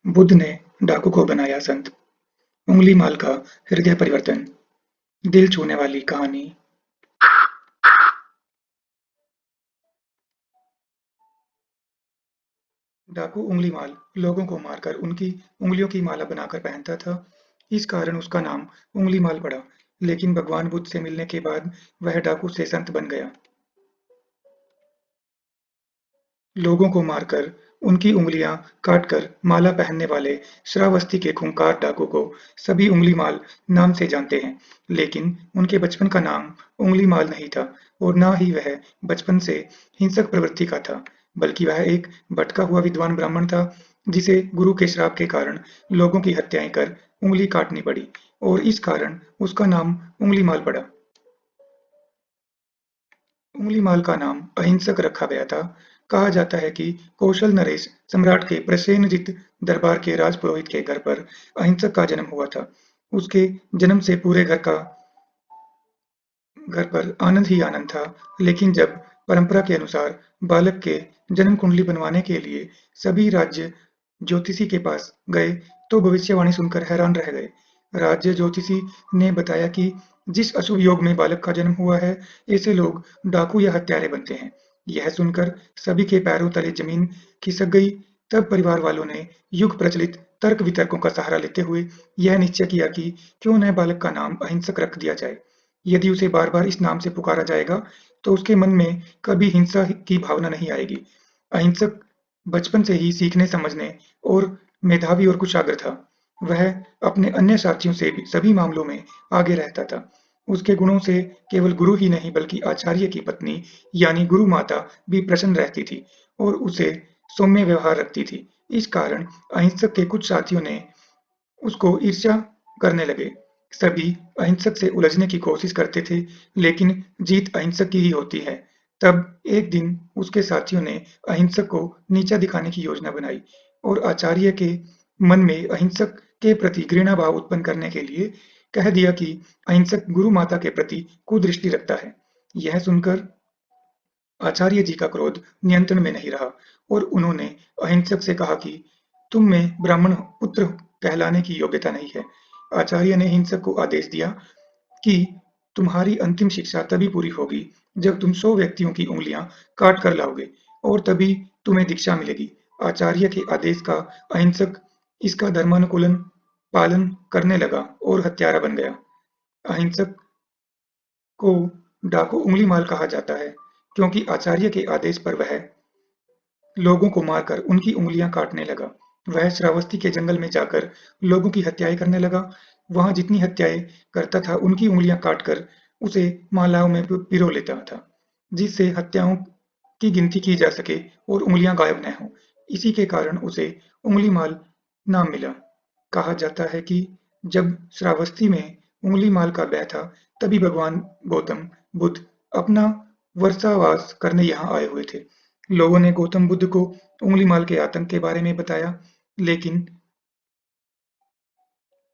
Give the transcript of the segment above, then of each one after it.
बुद्ध ने डाकू को बनाया संत। उंगली माल का हृदय परिवर्तन। दिल छूने वाली कहानी। डाकू उंगली माल लोगों को मारकर उनकी उंगलियों की माला बनाकर पहनता था। इस कारण उसका नाम उंगली माल पड़ा। लेकिन भगवान बुद्ध से मिलने के बाद वह डाकू से संत बन गया। लोगों को मारकर उनकी उंगलियां काटकर माला पहनने वाले श्रावस्ती के खूंखार डाकू को सभी उंगली माल नाम से जानते हैं। लेकिन उनके बचपन का नाम उंगली माल नहीं था और न ही वह बचपन से हिंसक प्रवृत्ति का था, बल्कि वह एक भटका हुआ विद्वान ब्राह्मण था जिसे गुरु के श्राप के कारण लोगों की हत्याएं कर उंगली काटनी पड़ी और इस कारण उसका नाम उंगली माल पड़ा। उंगली माल का नाम अहिंसक रखा गया था। कहा जाता है कि कौशल नरेश सम्राट के प्रसेनजित दरबार के राजपुरोहित के घर पर अहिंसक का जन्म हुआ था। उसके जन्म से पूरे घर पर आनंद ही आनंद था। लेकिन जब परंपरा के अनुसार बालक के जन्म कुंडली बनवाने के लिए सभी राज्य ज्योतिषी के पास गए तो भविष्यवाणी सुनकर हैरान रह गए। राज्य ज्योतिषी ने बताया कि जिस अशुभ योग में बालक का जन्म हुआ है, ऐसे लोग डाकू या हत्यारे बनते हैं। यह सुनकर सभी के पैरों तले जमीन खिसक गई। तब परिवार वालों ने युग प्रचलित तर्क वितर्कों का सहारा लेते हुए यह निश्चय किया कि क्यों न बालक का नाम अहिंसक रख दिया जाए। यदि उसे बार-बार इस नाम से पुकारा जाएगा, तो उसके मन में कभी हिंसा की भावना नहीं आएगी। अहिंसक बचपन से ही सीखने समझने और मेधावी और कुशाग्र था। वह अपने अन्य साथियों से भी सभी मामलों में आगे रहता था। उसके गुणों से केवल गुरु ही नहीं बल्कि आचार्य की पत्नी यानी गुरु माता भी प्रसन्न रहती थी और उसे सौम्य व्यवहार रखती थी। इस कारण अहिंसक के कुछ साथियों ने उसको ईर्ष्या करने लगे। सभी अहिंसक से उलझने की कोशिश करते थे, लेकिन जीत अहिंसक की ही होती है। तब एक दिन उसके साथियों ने अहिंसक को नीचा दिखाने की योजना बनाई और आचार्य के मन में अहिंसक के प्रति घृणा भाव उत्पन्न करने के लिए कह दिया कि अहिंसक गुरु माता के प्रति कुदृष्टि रखता है। यह सुनकर आचार्य जी का क्रोध नियंत्रण में नहीं रहा और उन्होंने अहिंसक से कहा कि तुम में ब्राह्मण पुत्र कहलाने की योग्यता नहीं है। आचार्य ने हिंसक को आदेश दिया कि तुम्हारी अंतिम शिक्षा तभी पूरी होगी जब तुम 100 व्यक्तियों की उंगलियां काट कर लाओगे और तभी तुम्हें दीक्षा मिलेगी। आचार्य के आदेश का अहिंसक इसका धर्मानुकूलन पालन करने लगा और हत्यारा बन गया। अहिंसक को डाकू उंगली माल कहा जाता है क्योंकि आचार्य के आदेश पर वह लोगों को मारकर उनकी उंगलियां काटने लगा। वह श्रावस्ती के जंगल में जाकर लोगों की हत्याएं करने लगा। वहां जितनी हत्याएं करता था उनकी उंगलियां काटकर उसे मालाओं में पिरो लेता था, जिससे हत्याओं की गिनती की जा सके और उंगलियां गायब न हो। इसी के कारण उसे उंगली माल नाम मिला। कहा जाता है कि जब श्रावस्ती में उंगली माल का ब्याह था, तभी भगवान गौतम बुद्ध अपना वर्षावास करने यहाँ आए हुए थे। लोगों ने गौतम बुद्ध को उंगलीमाल के आतंक के बारे में बताया, लेकिन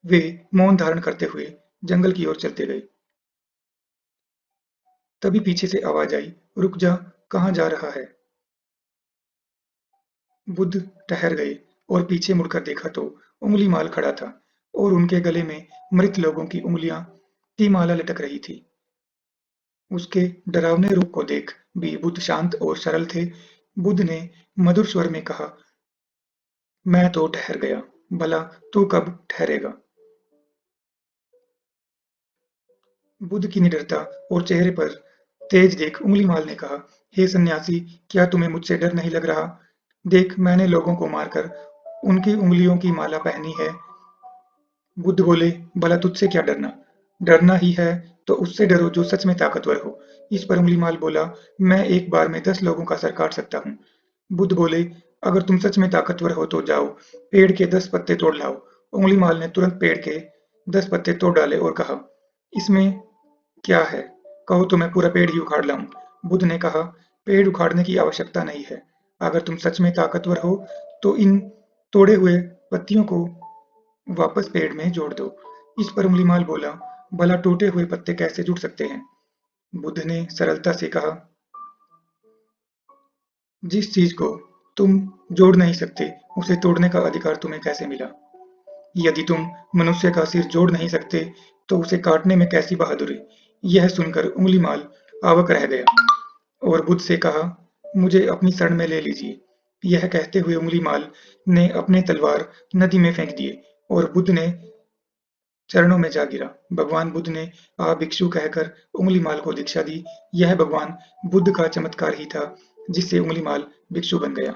वे मौन धारण करते हुए जंगल की ओर चलते गए। तभी पीछे से आवाज आई, रुक जा, कहाँ जा रहा है? बुद्ध ठहर गए और पीछे मुड़कर देखा तो उंगलीमाल खड़ा था और उनके गले में मृत लोगों की उंगलियां की माला लटक रही थी। उसके डरावने रूप को देख भी बुद्ध शांत और सरल थे। बुद्ध ने मधुर स्वर में कहा, मैं तो ठहर गया, भला तू कब ठहरेगा? बुद्ध की निडरता और चेहरे पर तेज देख उंगलीमाल ने कहा, हे सन्यासी, क्या तुम्हें मुझसे डर नहीं लग रहा? देख, मैंने लोगों को मारकर उनकी उंगलियों की माला पहनी है। बुद्ध बोले, भला तुझसे क्या डरना? डरना ही है तो उससे डरो जो सच में ताकतवर हो। इस पर उंगलीमाल बोला, मैं एक बार में 10 लोगों का सर काट सकता हूँ। बुद्ध बोले, अगर तुम सच में ताकतवर हो तो जाओ, पेड़ के 10 पत्ते तोड़ लाओ। उंगलीमाल ने तुरंत पेड़ के 10 पत्ते तोड़ डाले और कहा, इसमें क्या है? कहो तो मैं पूरा पेड़ ही उखाड़ लाऊं। बुद्ध ने कहा, पेड़ उखाड़ने की आवश्यकता नहीं है। अगर तुम सच में ताकतवर हो, तो इन तोड़े हुए पत्तियों को वापस पेड़ में जोड़ दो। इस पर उंगलीमाल बोला, भला टूटे हुए पत्ते कैसे जुड़ सकते हैं? बुद्ध ने सरलता से कहा, जिस चीज को तुम जोड़ नहीं सकते, उसे तोड़ने का अधिकार तुम्हें कैसे मिला? यदि तुम मनुष्य का सिर जोड़ नहीं सकते, तो उसे काटने में कैसी बहादुरी? यह सुनकर उँगलीमाल अवाक रह गया और बुद्ध से कहा, मुझे अपनी शरण में ले लीजिए। यह कहते हुए उँगलीमाल ने अपने तलवार नदी में फेंक दिए और बुद्ध ने चरणों में जा गिरा। भगवान बुद्ध ने आ भिक्षु कहकर उँगलीमाल को दीक्षा दी। यह भगवान बुद्ध का चमत्कार ही था, जिससे उँगलीमाल भिक्षु बन गया।